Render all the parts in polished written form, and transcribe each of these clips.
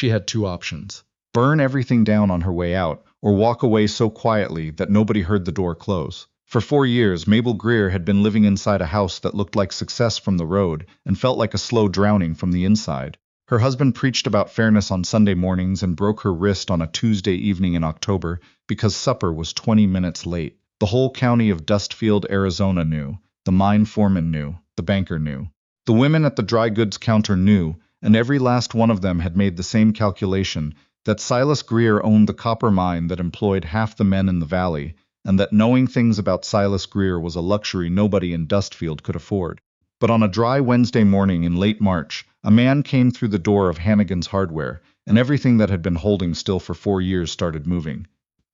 she had two options: burn everything down on her way out, or walk away so quietly that nobody heard the door close. For 4 years, Mabel Greer had been living inside a house that looked like success from the road and felt like a slow drowning from the inside. Her husband preached about fairness on Sunday mornings and broke her wrist on a Tuesday evening in October because supper was 20 minutes late. The whole county of Dustfield, Arizona knew. The mine foreman knew. The banker knew. The women at the dry goods counter knew, and every last one of them had made the same calculation, that Silas Greer owned the copper mine that employed half the men in the valley, and that knowing things about Silas Greer was a luxury nobody in Dustfield could afford. But on a dry Wednesday morning in late March, a man came through the door of Hannigan's Hardware, and everything that had been holding still for 4 years started moving.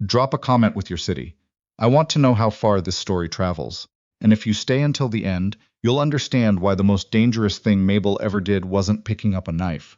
Drop a comment with your city. I want to know how far this story travels. And if you stay until the end, you'll understand why the most dangerous thing Mabel ever did wasn't picking up a knife.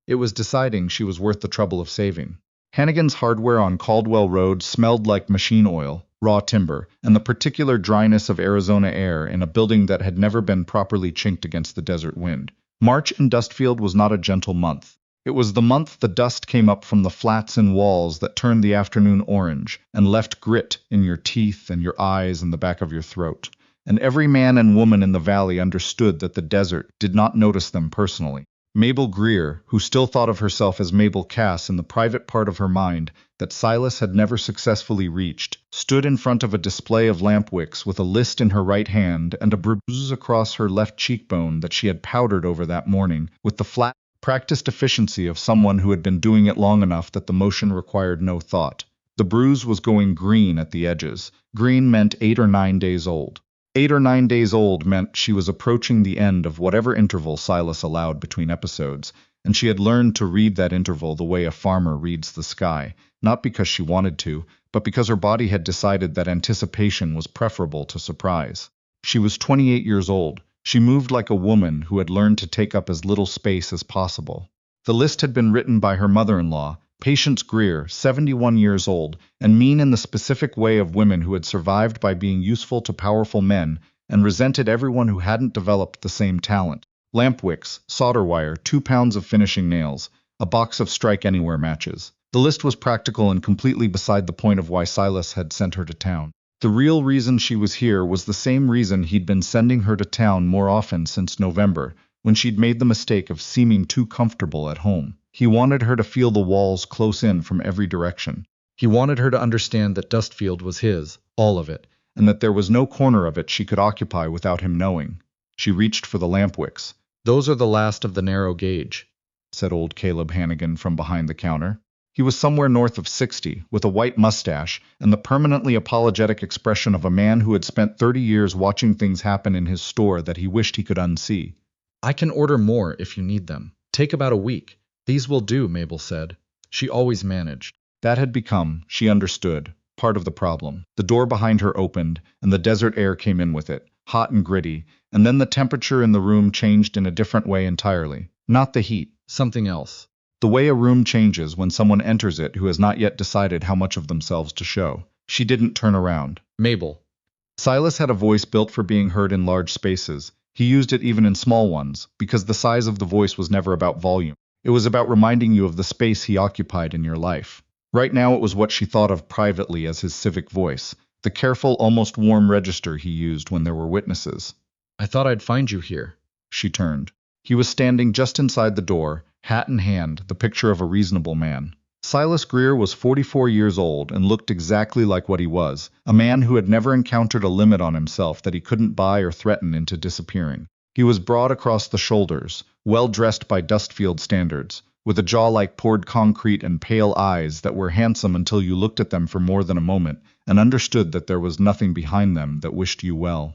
It was deciding she was worth the trouble of saving. Hannigan's Hardware on Caldwell Road smelled like machine oil, raw timber, and the particular dryness of Arizona air in a building that had never been properly chinked against the desert wind. March in Dustfield was not a gentle month. It was the month the dust came up from the flats and walls that turned the afternoon orange and left grit in your teeth and your eyes and the back of your throat. And every man and woman in the valley understood that the desert did not notice them personally. Mabel Greer, who still thought of herself as Mabel Cass in the private part of her mind that Silas had never successfully reached, stood in front of a display of lamp wicks with a list in her right hand and a bruise across her left cheekbone that she had powdered over that morning with the flat, practiced efficiency of someone who had been doing it long enough that the motion required no thought. The bruise was going green at the edges. Green meant 8 or 9 days old. 8 or 9 days old meant she was approaching the end of whatever interval Silas allowed between episodes, and she had learned to read that interval the way a farmer reads the sky, not because she wanted to, but because her body had decided that anticipation was preferable to surprise. She was 28 years old. She moved like a woman who had learned to take up as little space as possible. The list had been written by her mother-in-law, Patience Greer, 71 years old, and mean in the specific way of women who had survived by being useful to powerful men and resented everyone who hadn't developed the same talent. Lamp wicks, solder wire, 2 pounds of finishing nails, a box of strike anywhere matches. The list was practical and completely beside the point of why Silas had sent her to town. The real reason she was here was the same reason he'd been sending her to town more often since November, when she'd made the mistake of seeming too comfortable at home. He wanted her to feel the walls close in from every direction. He wanted her to understand that Dustfield was his, all of it, and that there was no corner of it she could occupy without him knowing. She reached for the lamp wicks. "Those are the last of the narrow gauge," said old Caleb Hannigan from behind the counter. He was somewhere north of 60, with a white mustache and the permanently apologetic expression of a man who had spent 30 years watching things happen in his store that he wished he could unsee. "I can order more if you need them. Take about a week. These will do," Mabel said. She always managed. That had become, she understood, part of the problem. The door behind her opened, and the desert air came in with it, hot and gritty, and then the temperature in the room changed in a different way entirely. Not the heat, something else. The way a room changes when someone enters it who has not yet decided how much of themselves to show. She didn't turn around. "Mabel." Silas had a voice built for being heard in large spaces. He used it even in small ones, because the size of the voice was never about volume. It was about reminding you of the space he occupied in your life. Right now it was what she thought of privately as his civic voice, the careful, almost warm register he used when there were witnesses. "I thought I'd find you here." She turned. He was standing just inside the door, hat in hand, the picture of a reasonable man. Silas Greer was 44 years old and looked exactly like what he was, a man who had never encountered a limit on himself that he couldn't buy or threaten into disappearing. He was broad across the shoulders, well-dressed by Dustfield standards, with a jaw like poured concrete and pale eyes that were handsome until you looked at them for more than a moment and understood that there was nothing behind them that wished you well.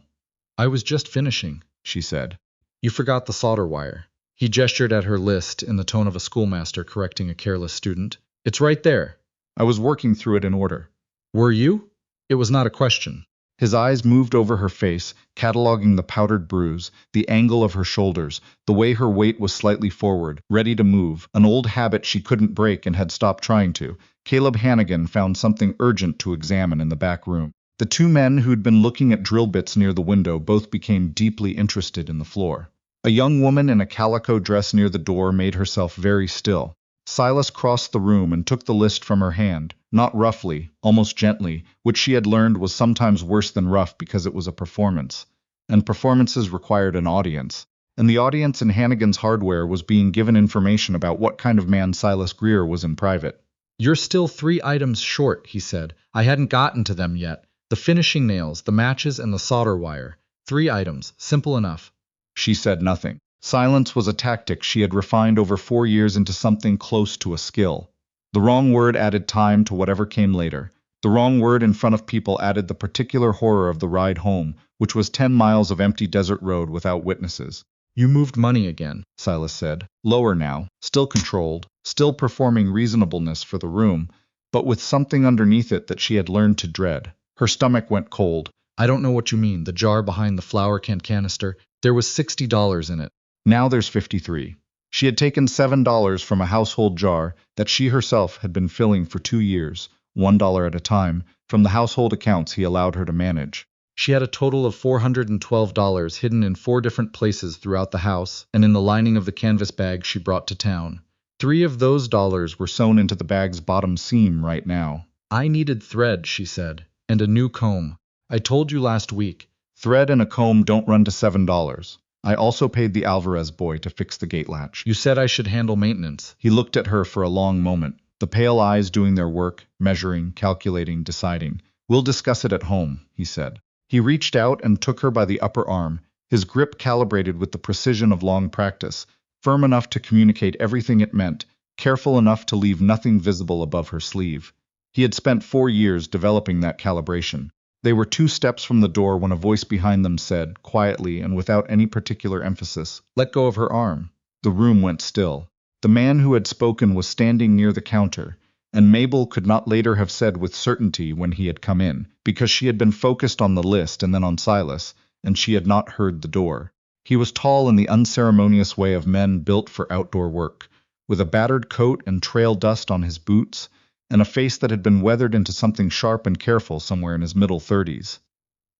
"I was just finishing," she said. "You forgot the solder wire." He gestured at her list in the tone of a schoolmaster correcting a careless student. "It's right there." "I was working through it in order." "Were you?" It was not a question. His eyes moved over her face, cataloging the powdered bruise, the angle of her shoulders, the way her weight was slightly forward, ready to move, an old habit she couldn't break and had stopped trying to. Caleb Hannigan found something urgent to examine in the back room. The 2 men who'd been looking at drill bits near the window both became deeply interested in the floor. A young woman in a calico dress near the door made herself very still. Silas crossed the room and took the list from her hand, not roughly, almost gently, which she had learned was sometimes worse than rough because it was a performance. And performances required an audience. And the audience in Hannigan's Hardware was being given information about what kind of man Silas Greer was in private. "You're still 3 items short," he said. "I hadn't gotten to them yet. The finishing nails, the matches, and the solder wire. 3 items. Simple enough." She said nothing. Silence was a tactic she had refined over 4 years into something close to a skill. The wrong word added time to whatever came later. The wrong word in front of people added the particular horror of the ride home, which was 10 miles of empty desert road without witnesses. "You moved money again," Silas said. Lower now, still controlled, still performing reasonableness for the room, but with something underneath it that she had learned to dread. Her stomach went cold. "I don't know what you mean. The jar behind the flour can canister. There was $60 in it." Now there's 53. She had taken $7 from a household jar that she herself had been filling for 2 years, $1 at a time, from the household accounts he allowed her to manage. She had a total of $412 hidden in 4 different places throughout the house and in the lining of the canvas bag she brought to town. 3 of those dollars were sewn into the bag's bottom seam right now. "I needed thread," she said, "and a new comb. I told you last week." "Thread and a comb don't run to $7. I also paid the Alvarez boy to fix the gate latch." "You said I should handle maintenance." He looked at her for a long moment, the pale eyes doing their work, measuring, calculating, deciding. "We'll discuss it at home," he said. He reached out and took her by the upper arm, his grip calibrated with the precision of long practice, firm enough to communicate everything it meant, careful enough to leave nothing visible above her sleeve. He had spent 4 years developing that calibration. They were 2 steps from the door when a voice behind them said, quietly and without any particular emphasis, "Let go of her arm." The room went still. The man who had spoken was standing near the counter, and Mabel could not later have said with certainty when he had come in, because she had been focused on the list and then on Silas, and she had not heard the door. He was tall in the unceremonious way of men built for outdoor work, with a battered coat and trail dust on his boots, and a face that had been weathered into something sharp and careful somewhere in his middle 30s.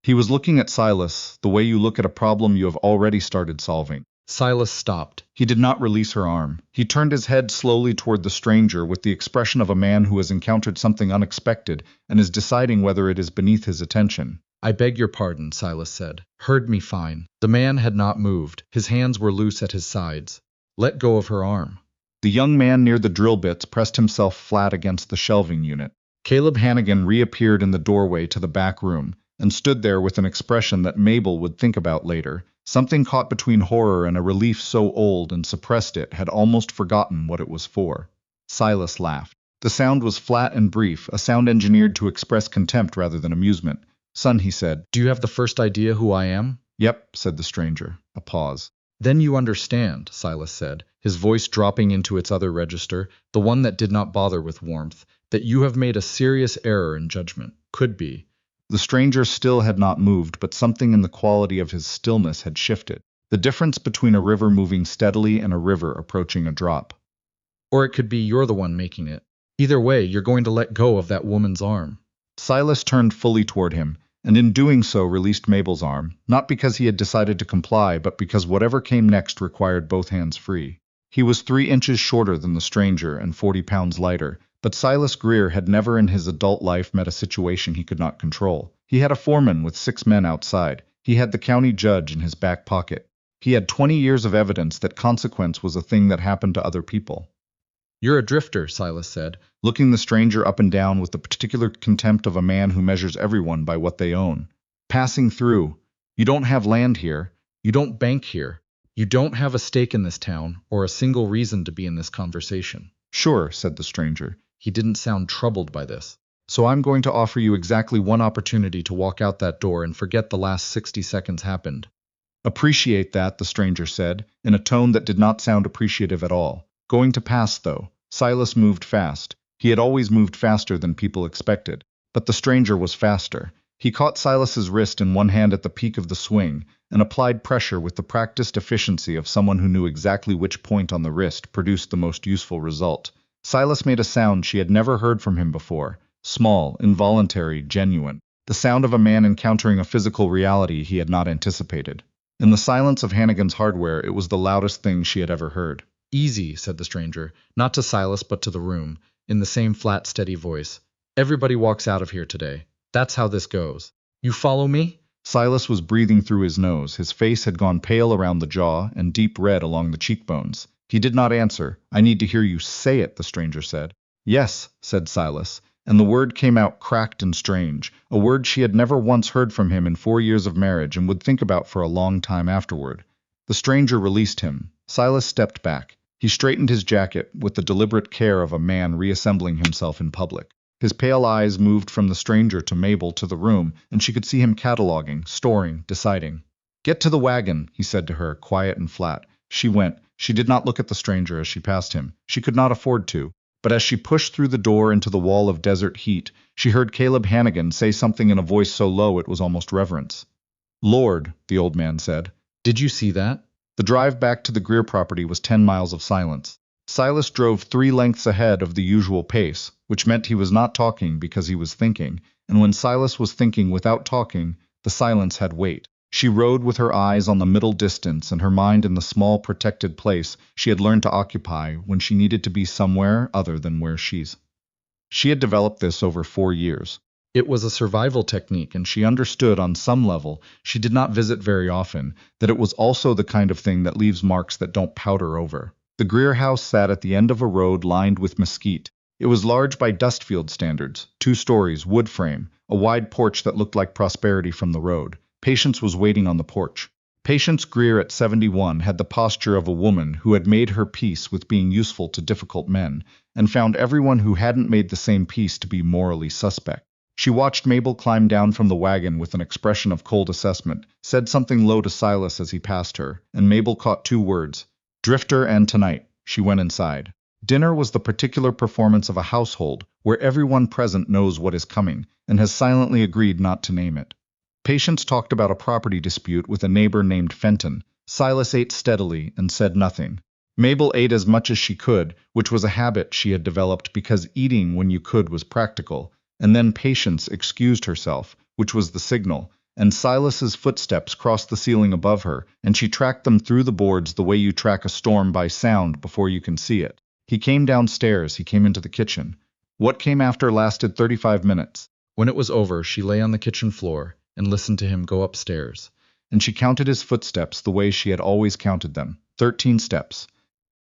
He was looking at Silas, the way you look at a problem you have already started solving. Silas stopped. He did not release her arm. He turned his head slowly toward the stranger with the expression of a man who has encountered something unexpected and is deciding whether it is beneath his attention. "I beg your pardon," Silas said. "Heard me fine." The man had not moved. His hands were loose at his sides. "Let go of her arm." The young man near the drill bits pressed himself flat against the shelving unit. Caleb Hannigan reappeared in the doorway to the back room and stood there with an expression that Mabel would think about later. Something caught between horror and a relief so old and suppressed it had almost forgotten what it was for. Silas laughed. The sound was flat and brief, a sound engineered to express contempt rather than amusement. "Son," he said. "Do you have the first idea who I am?" "Yep," said the stranger. A pause. "Then you understand," Silas said, his voice dropping into its other register, the one that did not bother with warmth, "that you have made a serious error in judgment. Could be." The stranger still had not moved, but something in the quality of his stillness had shifted. The difference between a river moving steadily and a river approaching a drop. "Or it could be you're the one making it. Either way, you're going to let go of that woman's arm." Silas turned fully toward him, and in doing so released Mabel's arm, not because he had decided to comply, but because whatever came next required both hands free. He was 3 inches shorter than the stranger and 40 pounds lighter, but Silas Greer had never in his adult life met a situation he could not control. He had a foreman with 6 men outside. He had the county judge in his back pocket. He had 20 years of evidence that consequence was a thing that happened to other people. "You're a drifter," Silas said, looking the stranger up and down with the particular contempt of a man who measures everyone by what they own. "Passing through. You don't have land here. You don't bank here. You don't have a stake in this town, or a single reason to be in this conversation." "Sure," said the stranger. He didn't sound troubled by this. "So I'm going to offer you exactly one Opportunity to walk out that door and forget the last 60 seconds happened." "Appreciate that," the stranger said, in a tone that did not sound appreciative at all. "Going to pass, though." Silas moved fast. He had always moved faster than people expected. But the stranger was faster. He caught Silas's wrist in one hand at the peak of the swing, and applied pressure with the practiced efficiency of someone who knew exactly which point on the wrist produced the most useful result. Silas made a sound she had never heard from him before. Small, involuntary, genuine. The sound of a man encountering a physical reality he had not anticipated. In the silence of Hannigan's Hardware, it was the loudest thing she had ever heard. Easy, said the stranger, not to Silas but to the room, in the same flat, steady voice. Everybody walks out of here today. That's how this goes. You follow me? Silas was breathing through his nose. His face had gone pale around the jaw and deep red along the cheekbones. He did not answer. I need to hear you say it, the stranger said. Yes, said Silas, and the word came out cracked and strange, a word she had never once heard from him in 4 years of marriage and would think about for a long time afterward. The stranger released him. Silas stepped back. He straightened his jacket with the deliberate care of a man reassembling himself in public. His pale eyes moved from the stranger to Mabel to the room, and she could see him cataloging, storing, deciding. Get to the wagon, he said to her, quiet and flat. She went. She did not look at the stranger as she passed him. She could not afford to. But as she pushed through the door into the wall of desert heat, she heard Caleb Hannigan say something in a voice so low it was almost reverence. Lord, the old man said. Did you see that? The drive back to the Greer property was 10 miles of silence. Silas drove 3 lengths ahead of the usual pace, which meant he was not talking because he was thinking, and when Silas was thinking without talking, the silence had weight. She rode with her eyes on the middle distance and her mind in the small protected place she had learned to occupy when she needed to be somewhere other than where she's. She had developed this over 4 years. It was a survival technique, and she understood on some level, she did not visit very often, that it was also the kind of thing that leaves marks that don't powder over. The Greer house sat at the end of a road lined with mesquite. It was large by Dustfield standards, 2 stories, wood frame, a wide porch that looked like prosperity from the road. Patience was waiting on the porch. Patience Greer at 71 had the posture of a woman who had made her peace with being useful to difficult men, and found everyone who hadn't made the same peace to be morally suspect. She watched Mabel climb down from the wagon with an expression of cold assessment, said something low to Silas as he passed her, and Mabel caught 2 words. Drifter and tonight. She went inside. Dinner was the particular performance of a household where everyone present knows what is coming and has silently agreed not to name it. Patience talked about a property dispute with a neighbor named Fenton. Silas ate steadily and said nothing. Mabel ate as much as she could, which was a habit she had developed because eating when you could was practical, and then Patience excused herself, which was the signal, and Silas's footsteps crossed the ceiling above her, and she tracked them through the boards the way you track a storm by sound before you can see it. He came downstairs, he came into the kitchen. What came after lasted 35 minutes. When it was over, she lay on the kitchen floor and listened to him go upstairs. And she counted his footsteps the way she had always counted them, 13 steps.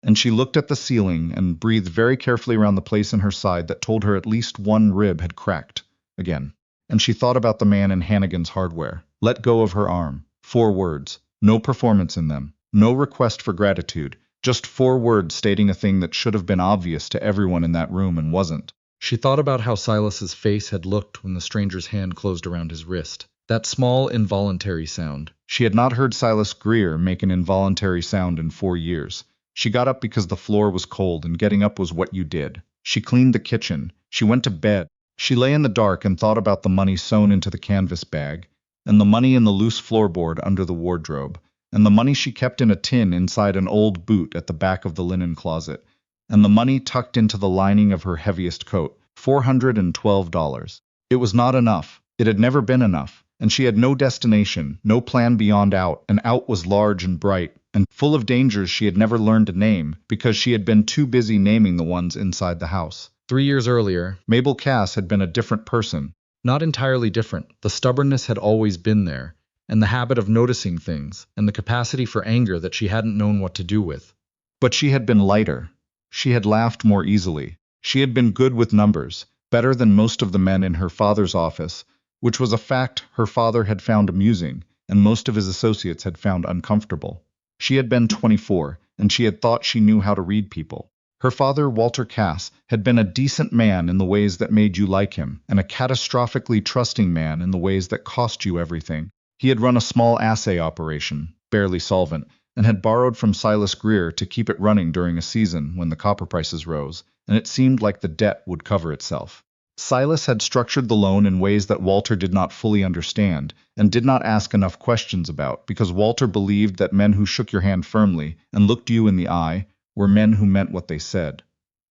And she looked at the ceiling and breathed very carefully around the place in her side that told her at least 1 rib had cracked. Again. And she thought about the man in Hannigan's hardware. Let go of her arm. 4 words. No performance in them. No request for gratitude. Just 4 words stating a thing that should have been obvious to everyone in that room and wasn't. She thought about how Silas's face had looked when the stranger's hand closed around his wrist. That small, involuntary sound. She had not heard Silas Greer make an involuntary sound in 4 years. She got up because the floor was cold and getting up was what you did. She cleaned the kitchen. She went to bed. She lay in the dark and thought about the money sewn into the canvas bag, and the money in the loose floorboard under the wardrobe, and the money she kept in a tin inside an old boot at the back of the linen closet, and the money tucked into the lining of her heaviest coat, $412. It was not enough. It had never been enough, and she had no destination, no plan beyond out, and out was large and bright, and full of dangers she had never learned to name because she had been too busy naming the ones inside the house. 3 years earlier, Mabel Cass had been a different person. Not entirely different. The stubbornness had always been there, and the habit of noticing things, and the capacity for anger that she hadn't known what to do with. But she had been lighter. She had laughed more easily. She had been good with numbers, better than most of the men in her father's office, which was a fact her father had found amusing, and most of his associates had found uncomfortable. She had been 24, and she had thought she knew how to read people. Her father, Walter Cass, had been a decent man in the ways that made you like him, and a catastrophically trusting man in the ways that cost you everything. He had run a small assay operation, barely solvent, and had borrowed from Silas Greer to keep it running during a season when the copper prices rose, and it seemed like the debt would cover itself. Silas had structured the loan in ways that Walter did not fully understand, and did not ask enough questions about, because Walter believed that men who shook your hand firmly and looked you in the eye were men who meant what they said.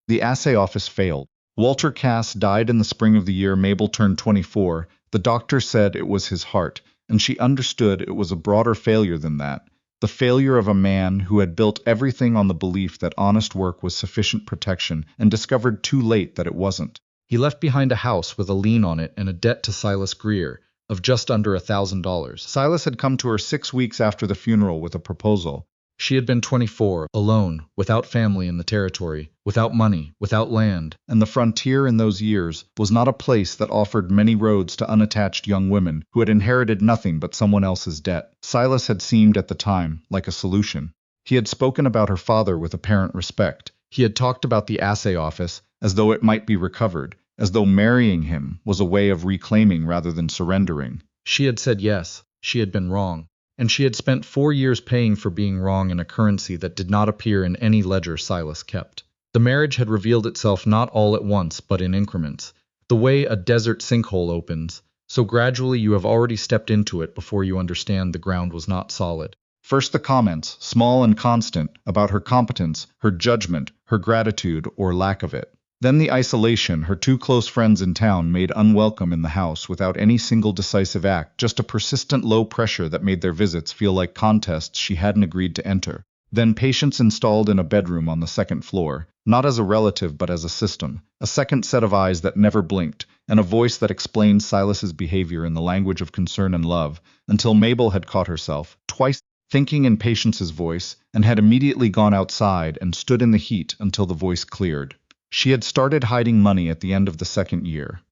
The assay office failed. Walter Cass died in the spring of the year Mabel turned 24. The doctor said it was his heart, and she understood it was a broader failure than that, The failure of a man who had built everything on the belief that honest work was sufficient protection and discovered too late that it wasn't. He left behind a house with a lien on it and a debt to Silas Greer of just under $1,000. Silas had come to her 6 weeks after the funeral with a proposal. She had been 24, alone, without family in the territory, without money, without land. And the frontier in those years was not a place that offered many roads to unattached young women who had inherited nothing but someone else's debt. Silas had seemed at the time like a solution. He had spoken about her father with apparent respect. He had talked about the assay office as though it might be recovered, as though marrying him was a way of reclaiming rather than surrendering. She had said yes, she had been wrong. And she had spent 4 years paying for being wrong in a currency that did not appear in any ledger Silas kept. The marriage had revealed itself not all at once, but in increments. The way a desert sinkhole opens, so gradually you have already stepped into it before you understand the ground was not solid. First the comments, small and constant, about her competence, her judgment, her gratitude, or lack of it. Then the isolation her 2 close friends in town made unwelcome in the house without any single decisive act, just a persistent low pressure that made their visits feel like contests she hadn't agreed to enter. Then Patience installed in a bedroom on the 2nd floor, not as a relative but as a system, a second set of eyes that never blinked, and a voice that explained Silas's behavior in the language of concern and love, until Mabel had caught herself, twice thinking in Patience's voice, and had immediately gone outside and stood in the heat until the voice cleared. She had started hiding money at the end of the 2nd year.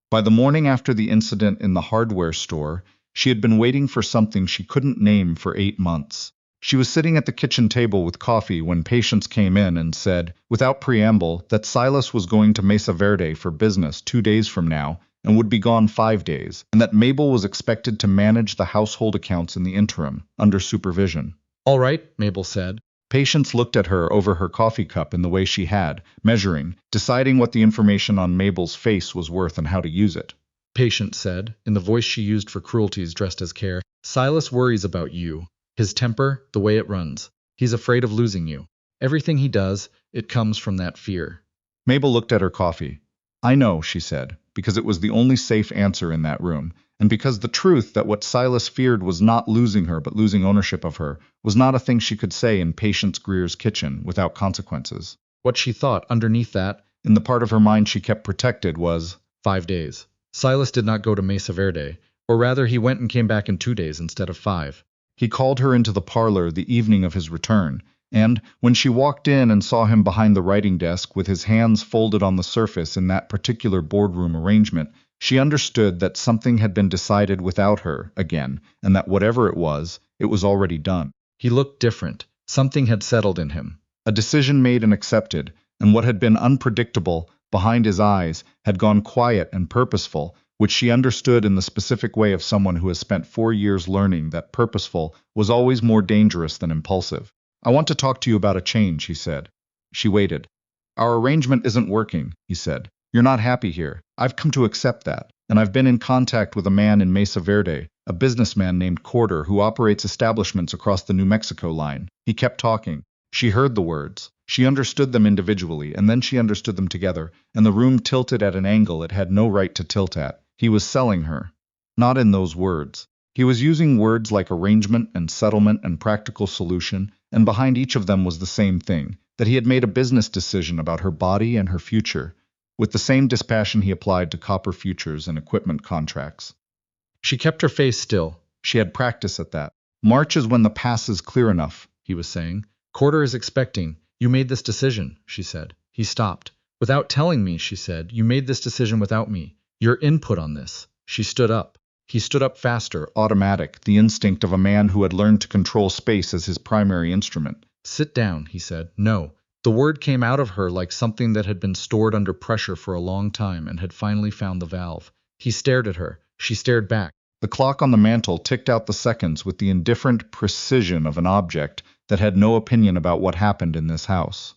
By the morning after the incident in the hardware store, she had been waiting for something she couldn't name for 8 months. She was sitting at the kitchen table with coffee when Patience came in and said, without preamble, that Silas was going to Mesa Verde for business 2 days from now and would be gone 5 days, and that Mabel was expected to manage the household accounts in the interim, under supervision. "All right," Mabel said. Patience looked at her over her coffee cup in the way she had, measuring, deciding what the information on Mabel's face was worth and how to use it. Patience said, in the voice she used for cruelties dressed as care, "Silas worries about you. His temper, the way it runs. He's afraid of losing you. Everything he does, it comes from that fear." Mabel looked at her coffee. "I know," she said, because it was the only safe answer in that room, and because the truth that what Silas feared was not losing her but losing ownership of her was not a thing she could say in Patience Greer's kitchen without consequences. What she thought underneath that, in the part of her mind she kept protected, was 5 days. Silas did not go to Mesa Verde, or rather he went and came back in 2 days instead of 5. He called her into the parlor the evening of his return, and when she walked in and saw him behind the writing desk with his hands folded on the surface in that particular boardroom arrangement, she understood that something had been decided without her, again, and that whatever it was already done. He looked different. Something had settled in him. A decision made and accepted, and what had been unpredictable, behind his eyes, had gone quiet and purposeful, which she understood in the specific way of someone who has spent 4 years learning that purposeful was always more dangerous than impulsive. "I want to talk to you about a change," he said. She waited. "Our arrangement isn't working," he said. "You're not happy here. I've come to accept that, and I've been in contact with a man in Mesa Verde, a businessman named Corder who operates establishments across the New Mexico line." He kept talking. She heard the words. She understood them individually, and then she understood them together, and the room tilted at an angle it had no right to tilt at. He was selling her. Not in those words. He was using words like arrangement and settlement and practical solution, and behind each of them was the same thing, that he had made a business decision about her body and her future, with the same dispassion he applied to copper futures and equipment contracts. She kept her face still. She had practice at that. "March is when the pass is clear enough," he was saying. "Corder is expecting. You made this decision," she said. He stopped. "Without telling me," she said. "You made this decision without me. Your input on this." She stood up. He stood up faster, automatic, the instinct of a man who had learned to control space as his primary instrument. "Sit down," he said. "No." The word came out of her like something that had been stored under pressure for a long time and had finally found the valve. He stared at her. She stared back. The clock on the mantel ticked out the seconds with the indifferent precision of an object that had no opinion about what happened in this house.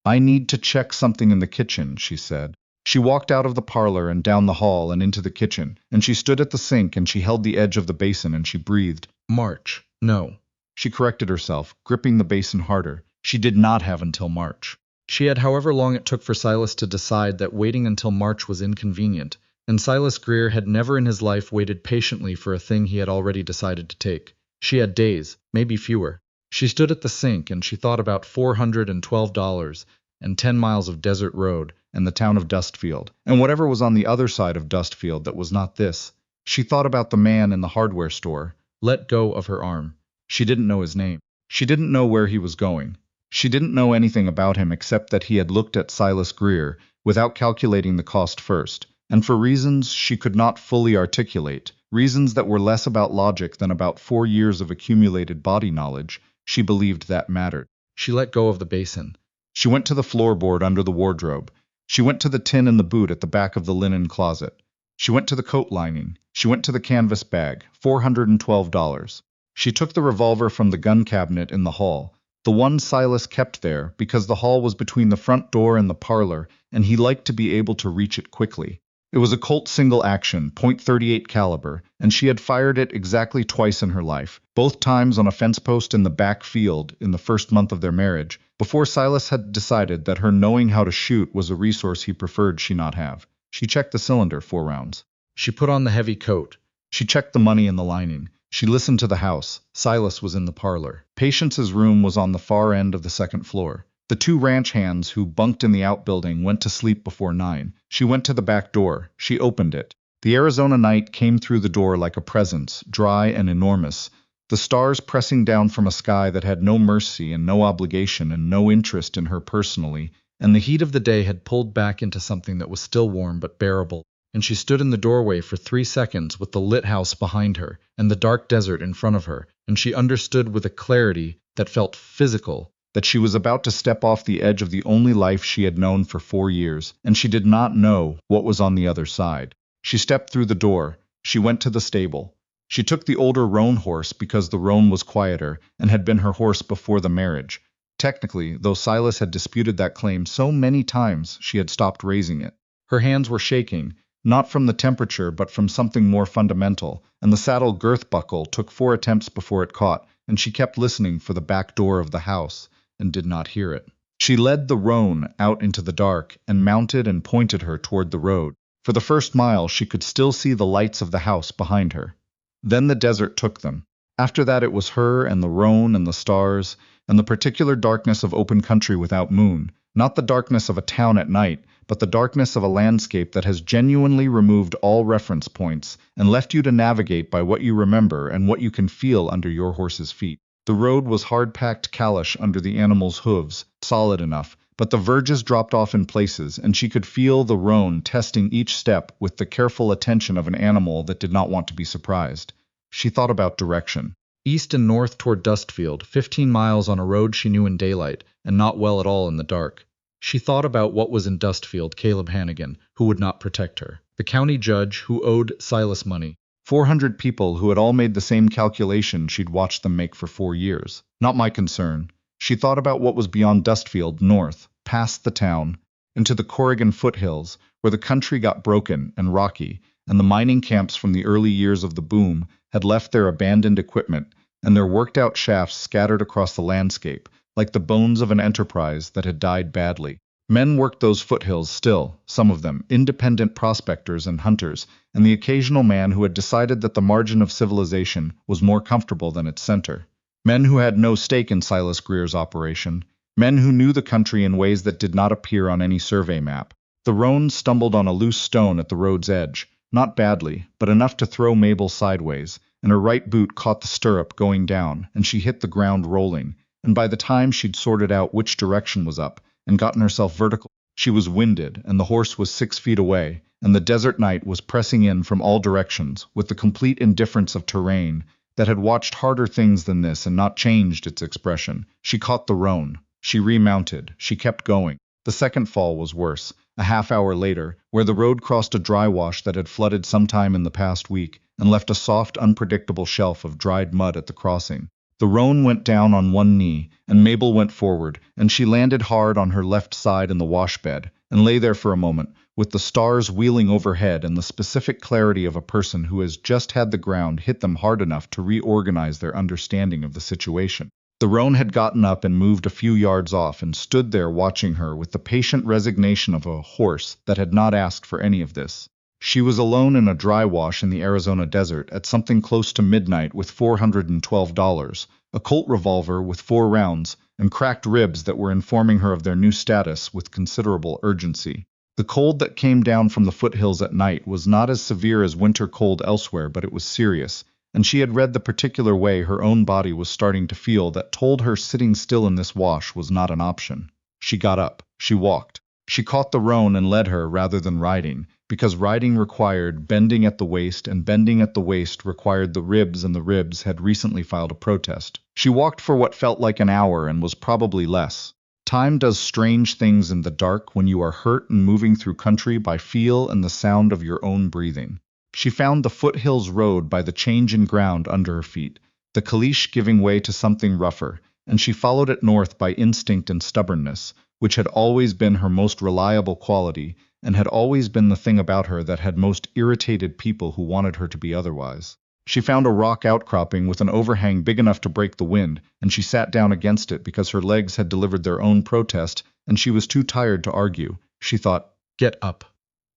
"I need to check something in the kitchen," she said. She walked out of the parlor and down the hall and into the kitchen, and she stood at the sink and she held the edge of the basin and she breathed. "March. No." She corrected herself, gripping the basin harder. She did not have until March. She had however long it took for Silas to decide that waiting until March was inconvenient, and Silas Greer had never in his life waited patiently for a thing he had already decided to take. She had days, maybe fewer. She stood at the sink and she thought about $412 and 10 miles of desert road and the town of Dustfield, and whatever was on the other side of Dustfield that was not this. She thought about the man in the hardware store. let go of her arm. She didn't know his name. She didn't know where he was going. She didn't know anything about him except that he had looked at Silas Greer without calculating the cost first, and for reasons she could not fully articulate, reasons that were less about logic than about 4 years of accumulated body knowledge, she believed that mattered. She let go of the basin. She went to the floorboard under the wardrobe. She went to the tin in the boot at the back of the linen closet. She went to the coat lining. She went to the canvas bag, $412. She took the revolver from the gun cabinet in the hall, the one Silas kept there because the hall was between the front door and the parlor, and he liked to be able to reach it quickly. It was a Colt single action, .38 caliber, and she had fired it exactly twice in her life, both times on a fence post in the back field in the first month of their marriage, before Silas had decided that her knowing how to shoot was a resource he preferred she not have. She checked the cylinder 4 rounds. She put on the heavy coat. She checked the money in the lining. She listened to the house. Silas was in the parlor. Patience's room was on the far end of the second floor. The 2 ranch hands who bunked in the outbuilding went to sleep before 9. She went to the back door. She opened it. The Arizona night came through the door like a presence, dry and enormous, the stars pressing down from a sky that had no mercy and no obligation and no interest in her personally, and the heat of the day had pulled back into something that was still warm but bearable, and she stood in the doorway for 3 seconds with the lit house behind her and the dark desert in front of her, and she understood with a clarity that felt physical that she was about to step off the edge of the only life she had known for 4 years, and she did not know what was on the other side. She stepped through the door. She went to the stable. She took the older roan horse because the roan was quieter and had been her horse before the marriage. Technically, though Silas had disputed that claim so many times, she had stopped raising it. Her hands were shaking, not from the temperature but from something more fundamental, and the saddle girth buckle took 4 attempts before it caught, and she kept listening for the back door of the house and did not hear it. She led the roan out into the dark and mounted and pointed her toward the road. For the first mile she could still see the lights of the house behind her. Then the desert took them. After that it was her and the roan and the stars, and the particular darkness of open country without moon, not the darkness of a town at night, but the darkness of a landscape that has genuinely removed all reference points and left you to navigate by what you remember and what you can feel under your horse's feet. The road was hard-packed calash under the animal's hooves, solid enough, but the verges dropped off in places, and she could feel the roan testing each step with the careful attention of an animal that did not want to be surprised. She thought about direction. East and north toward Dustfield, 15 miles on a road she knew in daylight, and not well at all in the dark. She thought about what was in Dustfield, Caleb Hannigan, who would not protect her. The county judge who owed Silas money. 400 people who had all made the same calculation she'd watched them make for 4 years. Not my concern. She thought about what was beyond Dustfield, north, past the town, into the Corrigan foothills, where the country got broken and rocky, and the mining camps from the early years of the boom had left their abandoned equipment and their worked-out shafts scattered across the landscape, like the bones of an enterprise that had died badly. Men worked those foothills still, some of them, independent prospectors and hunters, and the occasional man who had decided that the margin of civilization was more comfortable than its center. Men who had no stake in Silas Greer's operation. Men who knew the country in ways that did not appear on any survey map. The roan stumbled on a loose stone at the road's edge, not badly, but enough to throw Mabel sideways, and her right boot caught the stirrup going down, and she hit the ground rolling, and by the time she'd sorted out which direction was up, and gotten herself vertical, she was winded, and the horse was 6 feet away, and the desert night was pressing in from all directions with the complete indifference of terrain that had watched harder things than this and not changed its expression. She caught the roan. She remounted. She kept going. The second fall was worse. A half hour later, where the road crossed a dry wash that had flooded sometime in the past week and left a soft, unpredictable shelf of dried mud at the crossing. The roan went down on one knee, and Mabel went forward, and she landed hard on her left side in the wash bed, and lay there for a moment, with the stars wheeling overhead and the specific clarity of a person who has just had the ground hit them hard enough to reorganize their understanding of the situation. The roan had gotten up and moved a few yards off and stood there watching her with the patient resignation of a horse that had not asked for any of this. She was alone in a dry wash in the Arizona desert at something close to midnight with $412, a Colt revolver with 4 rounds, and cracked ribs that were informing her of their new status with considerable urgency. The cold that came down from the foothills at night was not as severe as winter cold elsewhere, but it was serious, and she had read the particular way her own body was starting to feel that told her sitting still in this wash was not an option. She got up. She walked. She caught the roan and led her rather than riding, because riding required bending at the waist, and bending at the waist required the ribs, and the ribs had recently filed a protest. She walked for what felt like an hour and was probably less. Time does strange things in the dark when you are hurt and moving through country by feel and the sound of your own breathing. She found the foothills road by the change in ground under her feet, the caliche giving way to something rougher, and she followed it north by instinct and stubbornness, which had always been her most reliable quality, and had always been the thing about her that had most irritated people who wanted her to be otherwise. She found a rock outcropping with an overhang big enough to break the wind, and she sat down against it because her legs had delivered their own protest, and she was too tired to argue. She thought, "Get up."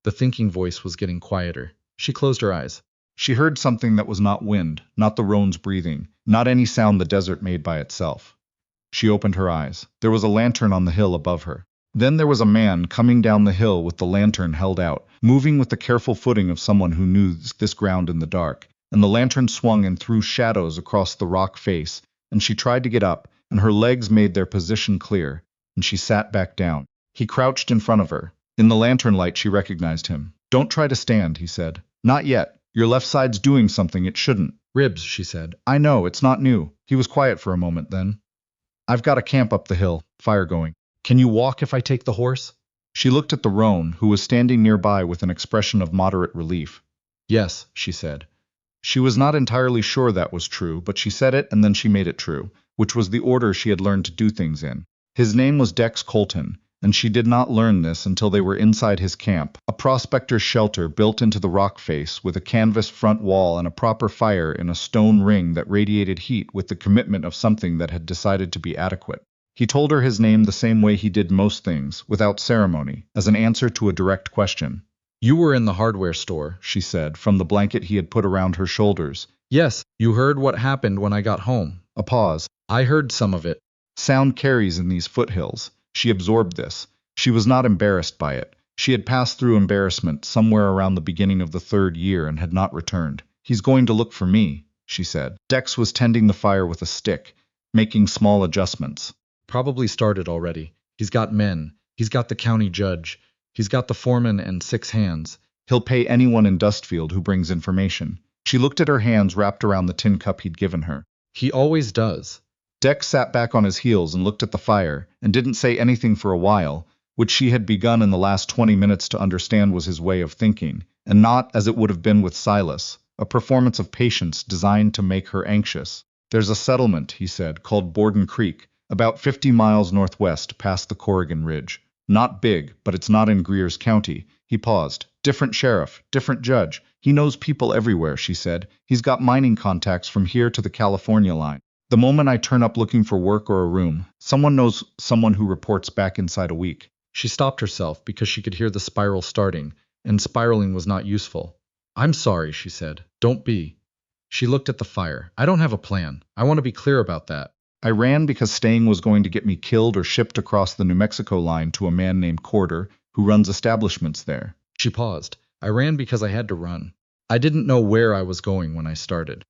The thinking voice was getting quieter. She closed her eyes. She heard something that was not wind, not the roan's breathing, not any sound the desert made by itself. She opened her eyes. There was a lantern on the hill above her. Then there was a man coming down the hill with the lantern held out, moving with the careful footing of someone who knew this ground in the dark, and the lantern swung and threw shadows across the rock face, and she tried to get up, and her legs made their position clear, and she sat back down. He crouched in front of her. In the lantern light she recognized him. "Don't try to stand," he said. "Not yet. Your left side's doing something it shouldn't." "Ribs," she said. "I know, it's not new." He was quiet for a moment then. "I've got a camp up the hill, fire going. Can you walk if I take the horse?" She looked at the roan, who was standing nearby with an expression of moderate relief. "Yes," she said. She was not entirely sure that was true, but she said it and then she made it true, which was the order she had learned to do things in. His name was Dex Colton, and she did not learn this until they were inside his camp, a prospector's shelter built into the rock face with a canvas front wall and a proper fire in a stone ring that radiated heat with the commitment of something that had decided to be adequate. He told her his name the same way he did most things, without ceremony, as an answer to a direct question. "You were in the hardware store," she said, from the blanket he had put around her shoulders. "Yes, you heard what happened when I got home." A pause. "I heard some of it." Sound carries in these foothills. She absorbed this. She was not embarrassed by it. She had passed through embarrassment somewhere around the beginning of the 3rd year and had not returned. "He's going to look for me," she said. Dex was tending the fire with a stick, making small adjustments. "Probably started already. He's got men. He's got the county judge. He's got the foreman and 6 hands. He'll pay anyone in Dustfield who brings information." She looked at her hands wrapped around the tin cup he'd given her. "He always does." Dex sat back on his heels and looked at the fire, and didn't say anything for a while, which she had begun in the last 20 minutes to understand was his way of thinking, and not, as it would have been with Silas, a performance of patience designed to make her anxious. "There's a settlement," he said, "called Borden Creek, about 50 miles northwest past the Corrigan Ridge. Not big, but it's not in Greer's County." He paused. "Different sheriff, different judge. He knows people everywhere," she said. "He's got mining contacts from here to the California line. The moment I turn up looking for work or a room, someone knows someone who reports back inside a week." She stopped herself because she could hear the spiral starting, and spiraling was not useful. "I'm sorry," she said. "Don't be." She looked at the fire. "I don't have a plan. I want to be clear about that. I ran because staying was going to get me killed or shipped across the New Mexico line to a man named Corder, who runs establishments there." She paused. "I ran because I had to run. I didn't know where I was going when I started."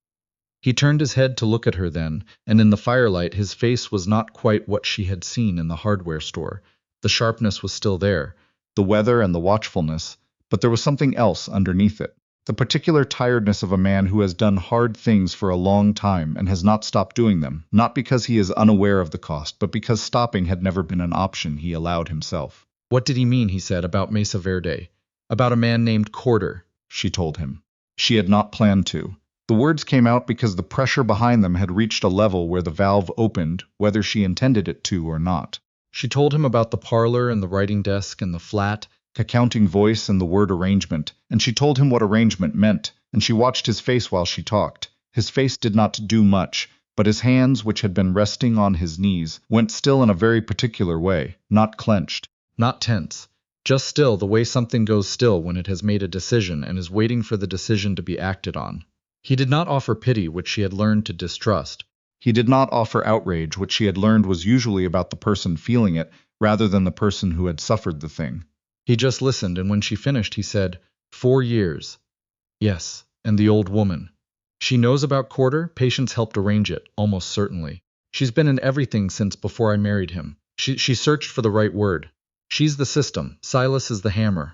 He turned his head to look at her then, and in the firelight his face was not quite what she had seen in the hardware store. The sharpness was still there, the weather and the watchfulness, but there was something else underneath it. The particular tiredness of a man who has done hard things for a long time and has not stopped doing them, not because he is unaware of the cost, but because stopping had never been an option he allowed himself. "What did he mean," he said, "about Mesa Verde? About a man named Corder?" She told him. She had not planned to. The words came out because the pressure behind them had reached a level where the valve opened, whether she intended it to or not. She told him about the parlor and the writing desk and the flat, accounting voice and the word arrangement, and she told him what arrangement meant, and she watched his face while she talked. His face did not do much, but his hands, which had been resting on his knees, went still in a very particular way, not clenched, not tense, just still, the way something goes still when it has made a decision and is waiting for the decision to be acted on. He did not offer pity, which she had learned to distrust, He did not offer outrage, which she had learned was usually about the person feeling it rather than the person who had suffered the thing. He just listened, and when she finished, he said, 4 years. Yes, and the old woman. She knows about Quarter. Patience helped arrange it, almost certainly. She's been in everything since before I married him. She searched for the right word. She's the system. Silas is the hammer.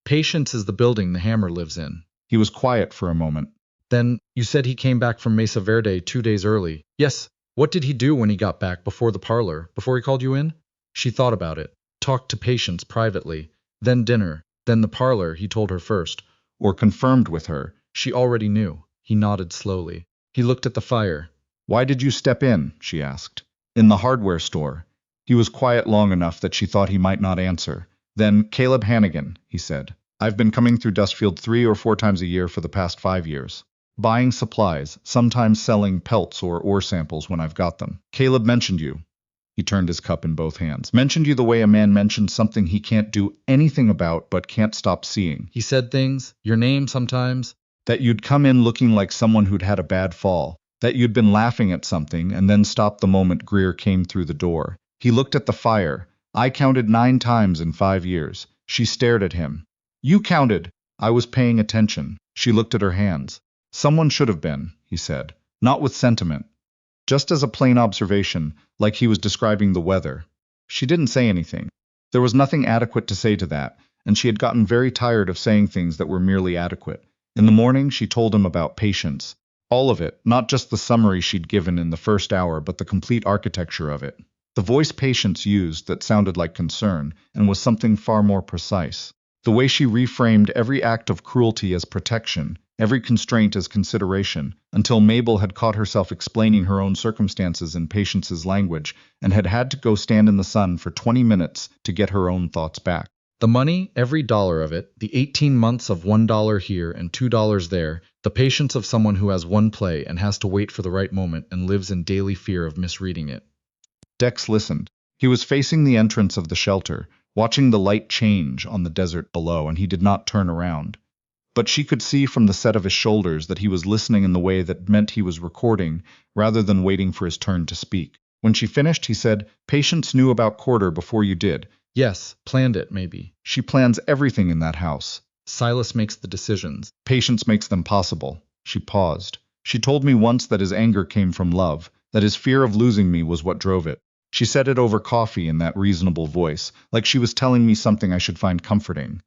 Patience is the building the hammer lives in. He was quiet for a moment. Then, you said he came back from Mesa Verde 2 days early. Yes. What did he do when he got back before the parlor, before he called you in? She thought about it. Talked to Patience privately. Then dinner. Then the parlor, he told her first. Or confirmed with her. She already knew. He nodded slowly. He looked at the fire. Why did you step in? She asked. In the hardware store. He was quiet long enough that she thought he might not answer. Then, Caleb Hannigan, he said. I've been coming through Dustfield 3 or 4 times a year for the past 5 years. Buying supplies, sometimes selling pelts or ore samples when I've got them. Caleb mentioned you. He turned his cup in both hands. Mentioned you the way a man mentions something he can't do anything about but can't stop seeing. He said things, your name sometimes. That you'd come in looking like someone who'd had a bad fall. That you'd been laughing at something and then stopped the moment Greer came through the door. He looked at the fire. I counted 9 times in 5 years. She stared at him. You counted. I was paying attention. She looked at her hands. Someone should have been, he said. Not with sentiment. Just as a plain observation, like he was describing the weather. She didn't say anything. There was nothing adequate to say to that, and she had gotten very tired of saying things that were merely adequate. In the morning, she told him about Patience. All of it, not just the summary she'd given in the first hour, but the complete architecture of it. The voice Patience used that sounded like concern, and was something far more precise. The way she reframed every act of cruelty as protection, every constraint as consideration, until Mabel had caught herself explaining her own circumstances in Patience's language, and had had to go stand in the sun for 20 minutes to get her own thoughts back. The money, every dollar of it, the 18 months of $1 here and $2 there, the patience of someone who has one play and has to wait for the right moment and lives in daily fear of misreading it. Dex listened. He was facing the entrance of the shelter, watching the light change on the desert below, and he did not turn around. But she could see from the set of his shoulders that he was listening in the way that meant he was recording, rather than waiting for his turn to speak. When she finished, he said, Patience knew about Quarter before you did. Yes, planned it, maybe. She plans everything in that house. Silas makes the decisions. Patience makes them possible. She paused. She told me once that his anger came from love, that his fear of losing me was what drove it. She said it over coffee in that reasonable voice, like she was telling me something I should find comforting.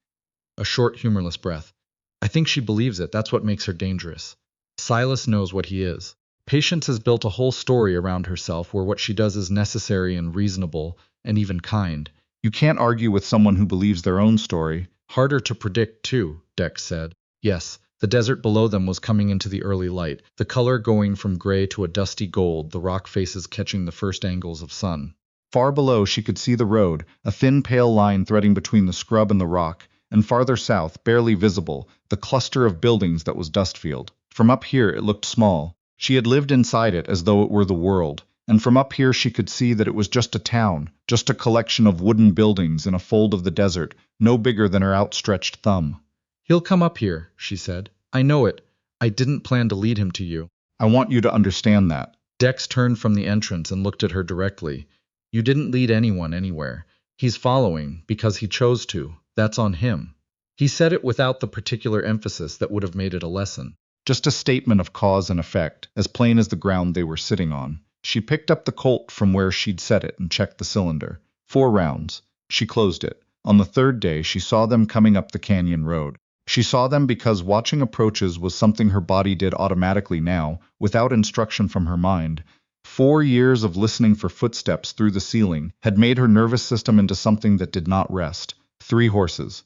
A short, humorless breath. I think she believes it. That's what makes her dangerous. Silas knows what he is. Patience has built a whole story around herself where what she does is necessary and reasonable and even kind. You can't argue with someone who believes their own story. Harder to predict, too, Dex said. Yes, the desert below them was coming into the early light, the color going from gray to a dusty gold, the rock faces catching the first angles of sun. Far below, she could see the road, a thin pale line threading between the scrub and the rock, and farther south, barely visible, the cluster of buildings that was Dustfield. From up here, it looked small. She had lived inside it as though it were the world, and from up here she could see that it was just a town, just a collection of wooden buildings in a fold of the desert, no bigger than her outstretched thumb. He'll come up here, she said. I know it. I didn't plan to lead him to you. I want you to understand that. Dex turned from the entrance and looked at her directly. You didn't lead anyone anywhere. He's following because he chose to. That's on him. He said it without the particular emphasis that would have made it a lesson. Just a statement of cause and effect, as plain as the ground they were sitting on. She picked up the Colt from where she'd set it and checked the cylinder. 4 rounds. She closed it. On the 3rd day, she saw them coming up the canyon road. She saw them because watching approaches was something her body did automatically now, without instruction from her mind. 4 years of listening for footsteps through the ceiling had made her nervous system into something that did not rest. 3 horses.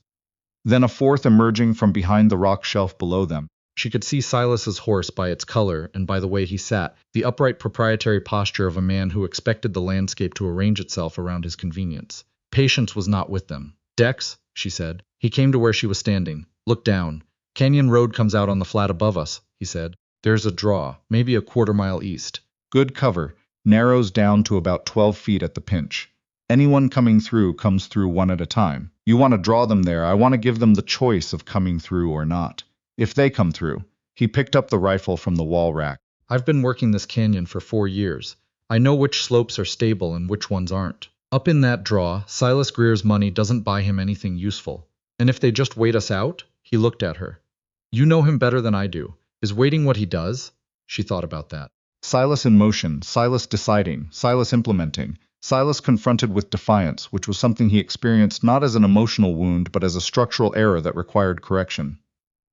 Then a 4th emerging from behind the rock shelf below them. She could see Silas's horse by its color and by the way he sat, the upright proprietary posture of a man who expected the landscape to arrange itself around his convenience. Patience was not with them. Dex, she said. He came to where she was standing. Look down. Canyon Road comes out on the flat above us, he said. There's a draw, maybe a 1/4 mile east. Good cover. Narrows down to about 12 feet at the pinch. Anyone coming through comes through one at a time. You want to draw them there. I want to give them the choice of coming through or not. If they come through. He picked up the rifle from the wall rack. I've been working this canyon for 4 years. I know which slopes are stable and which ones aren't. Up in that draw, Silas Greer's money doesn't buy him anything useful. And if they just wait us out? He looked at her. You know him better than I do. Is waiting what he does? She thought about that. Silas in motion, Silas deciding, Silas implementing, Silas confronted with defiance, which was something he experienced not as an emotional wound but as a structural error that required correction.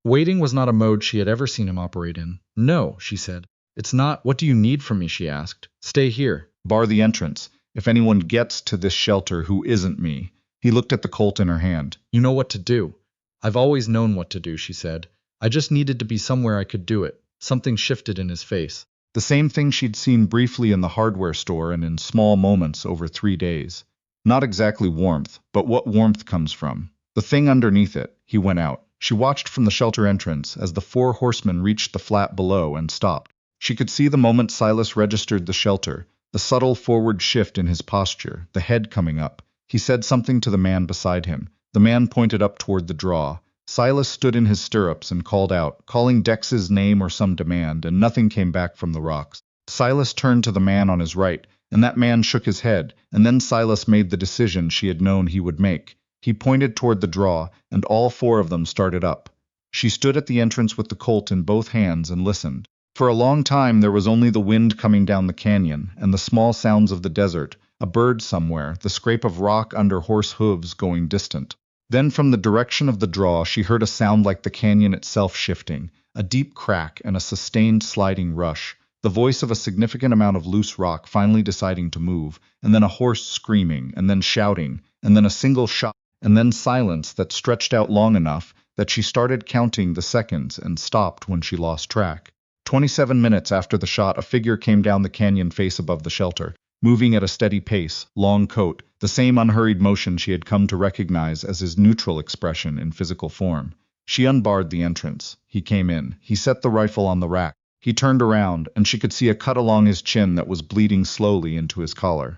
Waiting was not a mode she had ever seen him operate in. No, she said. It's not. What do you need from me? She asked. Stay here. Bar the entrance. If anyone gets to this shelter who isn't me. He looked at the Colt in her hand. You know what to do. I've always known what to do, she said. I just needed to be somewhere I could do it. Something shifted in his face. The same thing she'd seen briefly in the hardware store and in small moments over 3 days. Not exactly warmth, but what warmth comes from. The thing underneath it. He went out. She watched from the shelter entrance as the 4 horsemen reached the flat below and stopped. She could see the moment Silas registered the shelter, the subtle forward shift in his posture, the head coming up. He said something to the man beside him. The man pointed up toward the draw. Silas stood in his stirrups and called out, calling Dex's name or some demand, and nothing came back from the rocks. Silas turned to the man on his right, and that man shook his head, and then Silas made the decision she had known he would make. He pointed toward the draw, and all 4 of them started up. She stood at the entrance with the Colt in both hands and listened. For a long time there was only the wind coming down the canyon, and the small sounds of the desert, a bird somewhere, the scrape of rock under horse hooves going distant. Then from the direction of the draw she heard a sound like the canyon itself shifting, a deep crack and a sustained sliding rush, the voice of a significant amount of loose rock finally deciding to move, and then a horse screaming, and then shouting, and then a single shot, and then silence that stretched out long enough that she started counting the seconds and stopped when she lost track. 27 minutes after the shot, a figure came down the canyon face above the shelter, moving at a steady pace, long coat, the same unhurried motion she had come to recognize as his neutral expression in physical form. She unbarred the entrance. He came in. He set the rifle on the rack. He turned around, and she could see a cut along his chin that was bleeding slowly into his collar.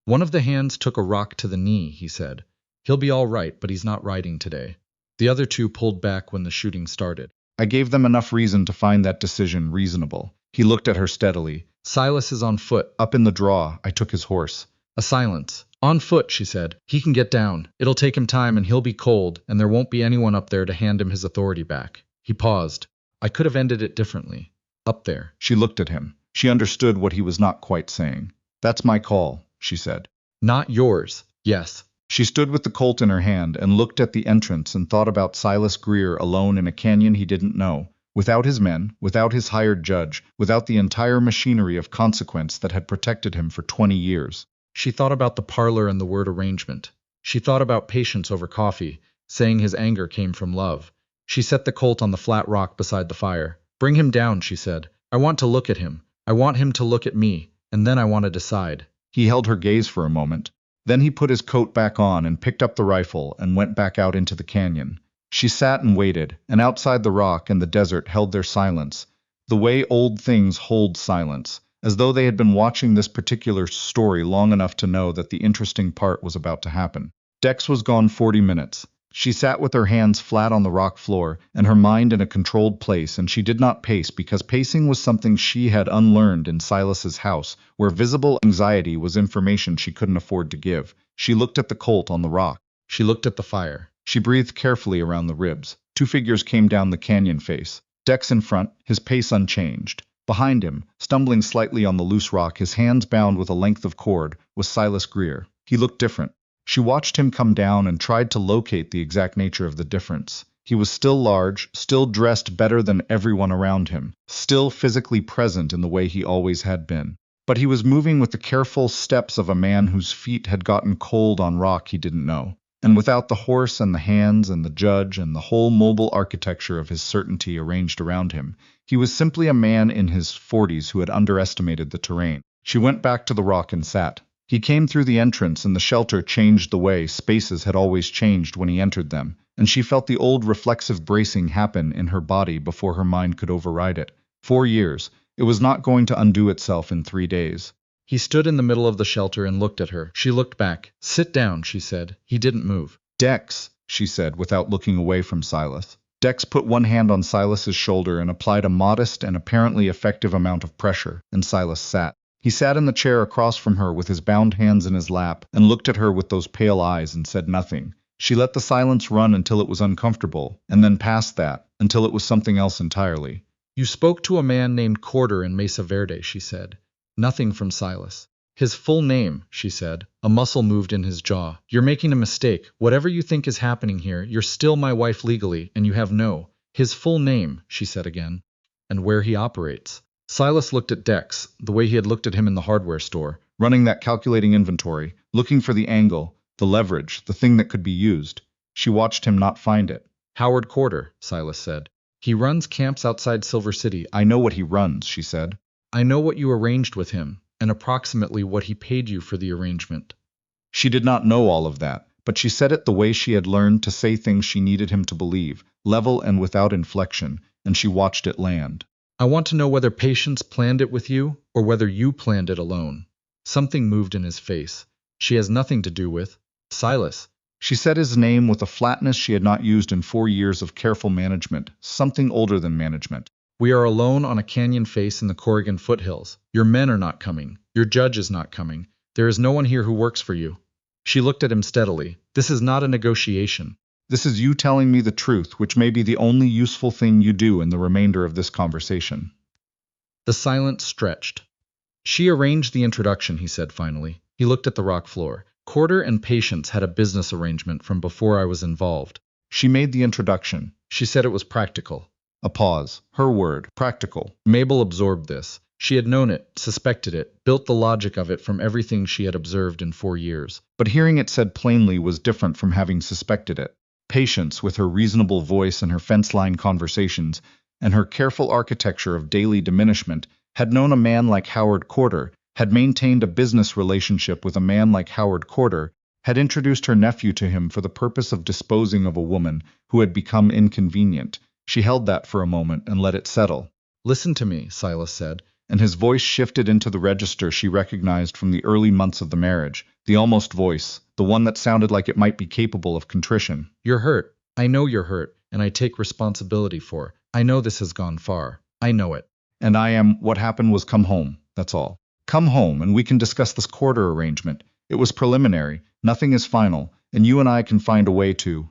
One of the hands took a rock to the knee, he said. He'll be all right, but he's not riding today. The other 2 pulled back when the shooting started. I gave them enough reason to find that decision reasonable. He looked at her steadily. Silas is on foot. Up in the draw, I took his horse. A silence. On foot, she said. He can get down. It'll take him time and he'll be cold, and there won't be anyone up there to hand him his authority back. He paused. I could have ended it differently. Up there. She looked at him. She understood what he was not quite saying. That's my call, she said. Not yours. Yes. She stood with the Colt in her hand and looked at the entrance and thought about Silas Greer alone in a canyon he didn't know, without his men, without his hired judge, without the entire machinery of consequence that had protected him for 20 years. She thought about the parlor and the word arrangement. She thought about patience over coffee, saying his anger came from love. She set the Colt on the flat rock beside the fire. Bring him down, she said. I want to look at him. I want him to look at me, and then I want to decide. He held her gaze for a moment. Then he put his coat back on and picked up the rifle and went back out into the canyon. She sat and waited, and outside the rock and the desert held their silence, the way old things hold silence, as though they had been watching this particular story long enough to know that the interesting part was about to happen. Dex was gone 40 minutes. She sat with her hands flat on the rock floor and her mind in a controlled place, and she did not pace because pacing was something she had unlearned in Silas's house, where visible anxiety was information she couldn't afford to give. She looked at the Colt on the rock. She looked at the fire. She breathed carefully around the ribs. 2 figures came down the canyon face. Dex in front, his pace unchanged. Behind him, stumbling slightly on the loose rock, his hands bound with a length of cord, was Silas Greer. He looked different. She watched him come down and tried to locate the exact nature of the difference. He was still large, still dressed better than everyone around him, still physically present in the way he always had been. But he was moving with the careful steps of a man whose feet had gotten cold on rock he didn't know. And without the horse and the hands and the judge and the whole mobile architecture of his certainty arranged around him, he was simply a man in his 40s who had underestimated the terrain. She went back to the rock and sat. He came through the entrance, and the shelter changed the way spaces had always changed when he entered them, and she felt the old reflexive bracing happen in her body before her mind could override it. 4 years. It was not going to undo itself in 3 days. He stood in the middle of the shelter and looked at her. She looked back. Sit down, she said. He didn't move. Dex, she said, without looking away from Silas. Dex put one hand on Silas's shoulder and applied a modest and apparently effective amount of pressure, and Silas sat. He sat in the chair across from her with his bound hands in his lap and looked at her with those pale eyes and said nothing. She let the silence run until it was uncomfortable, and then past that, until it was something else entirely. You spoke to a man named Corder in Mesa Verde, she said. Nothing from Silas. His full name, she said. A muscle moved in his jaw. You're making a mistake. Whatever you think is happening here, you're still my wife legally, and you have no. His full name, she said again. And where he operates. Silas looked at Dex, the way he had looked at him in the hardware store, running that calculating inventory, looking for the angle, the leverage, the thing that could be used. She watched him not find it. Howard Corder, Silas said. He runs camps outside Silver City. I know what he runs, she said. I know what you arranged with him, and approximately what he paid you for the arrangement. She did not know all of that, but she said it the way she had learned to say things she needed him to believe, level and without inflection, and she watched it land. I want to know whether Patience planned it with you, or whether you planned it alone. Something moved in his face. She has nothing to do with Silas. She said his name with a flatness she had not used in 4 years of careful management, something older than management. We are alone on a canyon face in the Corrigan foothills. Your men are not coming. Your judge is not coming. There is no one here who works for you. She looked at him steadily. This is not a negotiation. This is you telling me the truth, which may be the only useful thing you do in the remainder of this conversation. The silence stretched. She arranged the introduction, he said finally. He looked at the rock floor. Corder and Patience had a business arrangement from before I was involved. She made the introduction. She said it was practical. A pause. Her word. Practical. Mabel absorbed this. She had known it, suspected it, built the logic of it from everything she had observed in 4 years. But hearing it said plainly was different from having suspected it. Patience, with her reasonable voice and her fence-line conversations, and her careful architecture of daily diminishment, had known a man like Howard Corder, had maintained a business relationship with a man like Howard Corder, had introduced her nephew to him for the purpose of disposing of a woman who had become inconvenient. She held that for a moment and let it settle. Listen to me, Silas said, and his voice shifted into the register she recognized from the early months of the marriage, the almost voice, the one that sounded like it might be capable of contrition. You're hurt. I know you're hurt, and I take responsibility for it. I know this has gone far. I know it. And what happened was come home, that's all. Come home, and we can discuss this Corder arrangement. It was preliminary, nothing is final, and you and I can find a way to...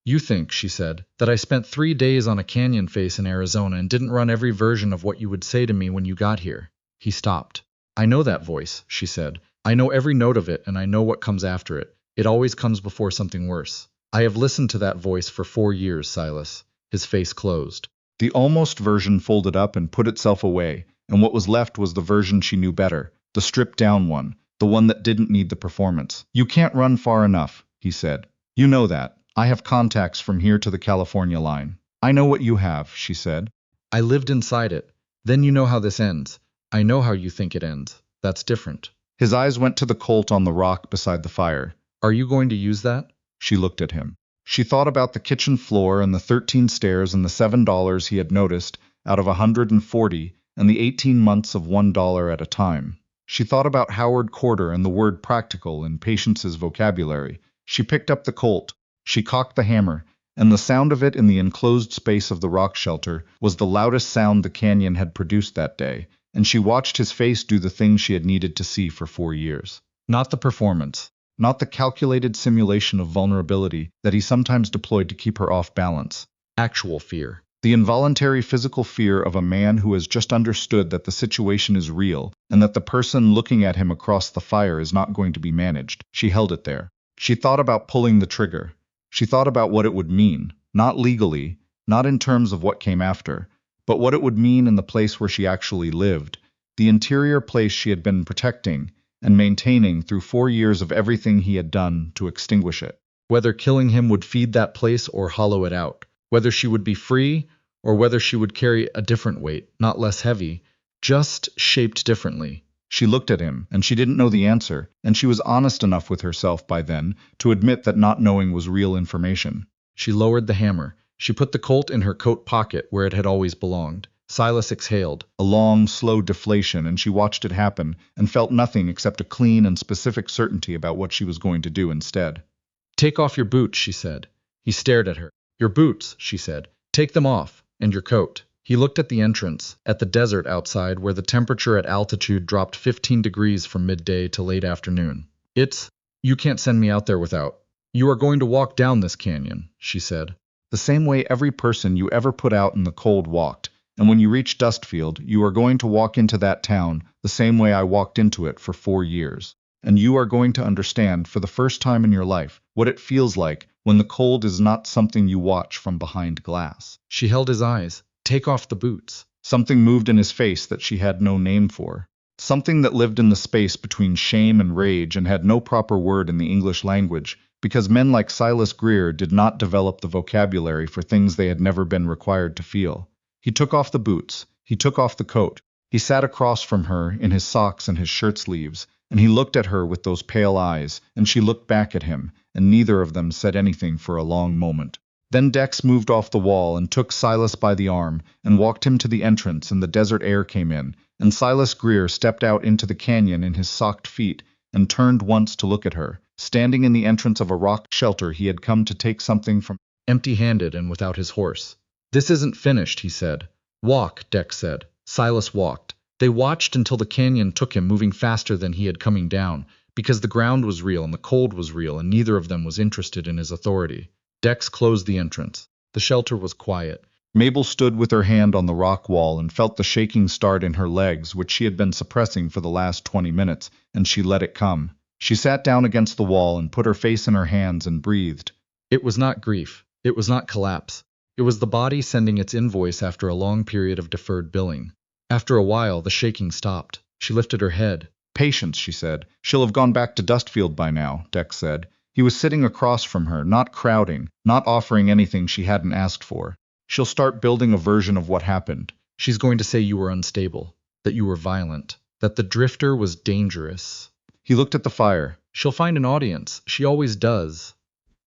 You think, she said, that I spent 3 days on a canyon face in Arizona and didn't run every version of what you would say to me when you got here. He stopped. I know that voice, she said. I know every note of it, and I know what comes after it. It always comes before something worse. I have listened to that voice for 4 years, Silas. His face closed. The almost version folded up and put itself away, and what was left was the version she knew better, the stripped-down one, the one that didn't need the performance. You can't run far enough, he said. You know that. I have contacts from here to the California line. I know what you have, she said. I lived inside it. Then you know how this ends. I know how you think it ends. That's different. His eyes went to the Colt on the rock beside the fire. Are you going to use that? She looked at him. She thought about the kitchen floor and the 13 stairs and the $7 he had noticed out of 140 and the 18 months of $1 at a time. She thought about Howard Corder and the word practical in Patience's vocabulary. She picked up the Colt. She cocked the hammer, and the sound of it in the enclosed space of the rock shelter was the loudest sound the canyon had produced that day, and she watched his face do the thing she had needed to see for 4 years. Not the performance, not the calculated simulation of vulnerability that he sometimes deployed to keep her off balance. Actual fear. The involuntary physical fear of a man who has just understood that the situation is real and that the person looking at him across the fire is not going to be managed. She held it there. She thought about pulling the trigger. She thought about what it would mean, not legally, not in terms of what came after, but what it would mean in the place where she actually lived, the interior place she had been protecting and maintaining through 4 years of everything he had done to extinguish it. Whether killing him would feed that place or hollow it out, whether she would be free or whether she would carry a different weight, not less heavy, just shaped differently. She looked at him, and she didn't know the answer, and she was honest enough with herself by then to admit that not knowing was real information. She lowered the hammer. She put the Colt in her coat pocket where it had always belonged. Silas exhaled, a long, slow deflation, and she watched it happen and felt nothing except a clean and specific certainty about what she was going to do instead. Take off your boots, she said. He stared at her. Your boots, she said. Take them off, and your coat. He looked at the entrance, at the desert outside where the temperature at altitude dropped 15 degrees from midday to late afternoon. You can't send me out there without. You are going to walk down this canyon, she said. The same way every person you ever put out in the cold walked, and when you reach Dustfield, you are going to walk into that town the same way I walked into it for 4 years. And you are going to understand for the first time in your life what it feels like when the cold is not something you watch from behind glass. She held his eyes. Take off the boots. Something moved in his face that she had no name for. Something that lived in the space between shame and rage and had no proper word in the English language, because men like Silas Greer did not develop the vocabulary for things they had never been required to feel. He took off the boots. He took off the coat. He sat across from her in his socks and his shirt sleeves, and he looked at her with those pale eyes, and she looked back at him, and neither of them said anything for a long moment. Then Dex moved off the wall and took Silas by the arm and walked him to the entrance, and the desert air came in, and Silas Greer stepped out into the canyon in his socked feet and turned once to look at her, standing in the entrance of a rock shelter he had come to take something from. Empty-handed and without his horse. This isn't finished, he said. Walk, Dex said. Silas walked. They watched until the canyon took him, moving faster than he had coming down, because the ground was real and the cold was real, and neither of them was interested in his authority. Dex closed the entrance. The shelter was quiet. Mabel stood with her hand on the rock wall and felt the shaking start in her legs, which she had been suppressing for the last 20 minutes, and she let it come. She sat down against the wall and put her face in her hands and breathed. It was not grief. It was not collapse. It was the body sending its invoice after a long period of deferred billing. After a while, the shaking stopped. She lifted her head. Patience, she said. She'll have gone back to Dustfield by now, Dex said. He was sitting across from her, not crowding, not offering anything she hadn't asked for. She'll start building a version of what happened. She's going to say you were unstable, that you were violent, that the drifter was dangerous. He looked at the fire. She'll find an audience. She always does.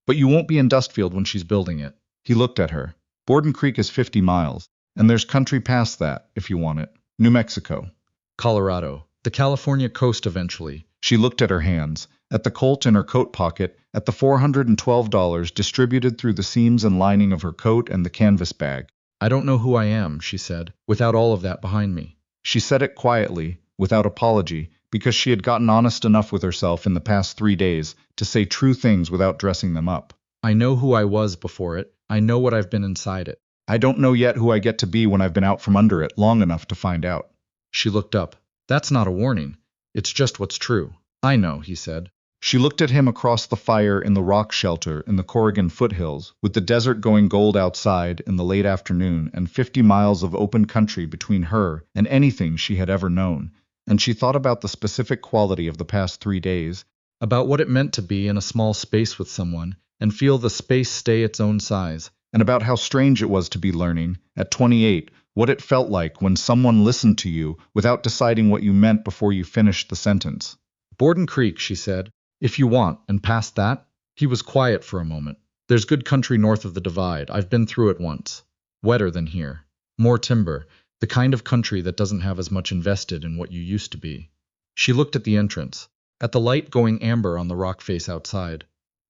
But you won't be in Dustfield when she's building it. He looked at her. Borden Creek is 50 miles, and there's country past that, if you want it. New Mexico. Colorado. The California coast eventually. She looked at her hands, at the Colt in her coat pocket, at the $412 distributed through the seams and lining of her coat and the canvas bag. I don't know who I am, she said, without all of that behind me. She said it quietly, without apology, because she had gotten honest enough with herself in the past 3 days to say true things without dressing them up. I know who I was before it. I know what I've been inside it. I don't know yet who I get to be when I've been out from under it long enough to find out. She looked up. That's not a warning. It's just what's true. I know, he said. She looked at him across the fire in the rock shelter in the Corrigan foothills, with the desert going gold outside in the late afternoon and 50 miles of open country between her and anything she had ever known, and she thought about the specific quality of the past 3 days, about what it meant to be in a small space with someone and feel the space stay its own size, and about how strange it was to be learning, at 28, what it felt like when someone listened to you without deciding what you meant before you finished the sentence. Borden Creek, she said. If you want, and past that. He was quiet for a moment. There's good country north of the divide. I've been through it once. Wetter than here. More timber. The kind of country that doesn't have as much invested in what you used to be. She looked at the entrance, at the light going amber on the rock face outside.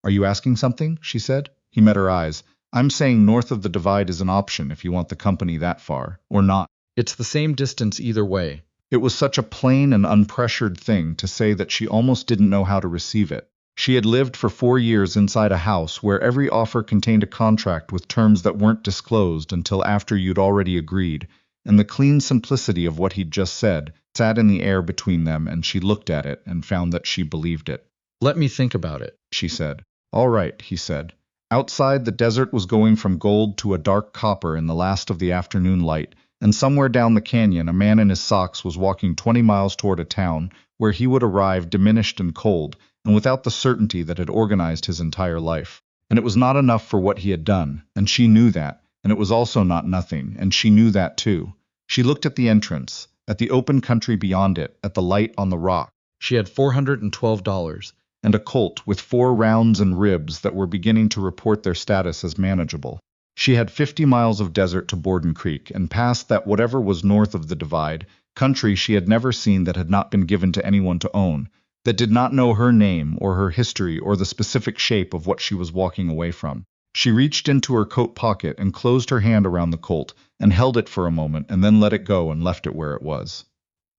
Are you asking something? She said. He met her eyes. I'm saying north of the divide is an option if you want the company that far, or not. It's the same distance either way. It was such a plain and unpressured thing to say that she almost didn't know how to receive it. She had lived for 4 years inside a house where every offer contained a contract with terms that weren't disclosed until after you'd already agreed, and the clean simplicity of what he'd just said sat in the air between them, and she looked at it and found that she believed it. Let me think about it, she said. All right, he said. Outside, the desert was going from gold to a dark copper in the last of the afternoon light, and somewhere down the canyon a man in his socks was walking 20 miles toward a town where he would arrive diminished and cold, and without the certainty that had organized his entire life. And it was not enough for what he had done, and she knew that, and it was also not nothing, and she knew that too. She looked at the entrance, at the open country beyond it, at the light on the rock. She had $412. And a Colt with 4 rounds and ribs that were beginning to report their status as manageable. She had 50 miles of desert to Borden Creek, and past that whatever was north of the divide, country she had never seen that had not been given to anyone to own, that did not know her name or her history or the specific shape of what she was walking away from. She reached into her coat pocket and closed her hand around the Colt and held it for a moment and then let it go and left it where it was.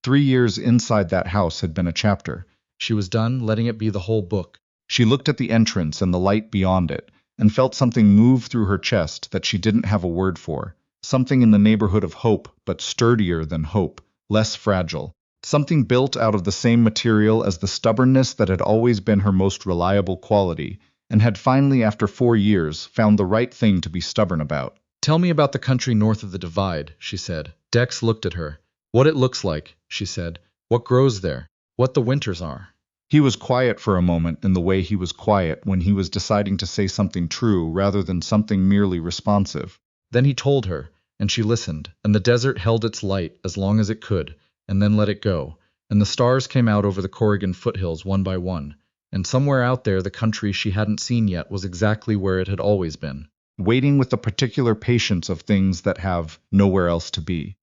3 years inside that house had been a chapter. She was done letting it be the whole book. She looked at the entrance and the light beyond it, and felt something move through her chest that she didn't have a word for. Something in the neighborhood of hope, but sturdier than hope, less fragile. Something built out of the same material as the stubbornness that had always been her most reliable quality, and had finally, after 4 years, found the right thing to be stubborn about. Tell me about the country north of the divide, she said. Dex looked at her. What it looks like, she said. What grows there. What the winters are. He was quiet for a moment in the way he was quiet when he was deciding to say something true rather than something merely responsive. Then he told her, and she listened, and the desert held its light as long as it could, and then let it go, and the stars came out over the Corrigan foothills one by one, and somewhere out there the country she hadn't seen yet was exactly where it had always been. Waiting with the particular patience of things that have nowhere else to be.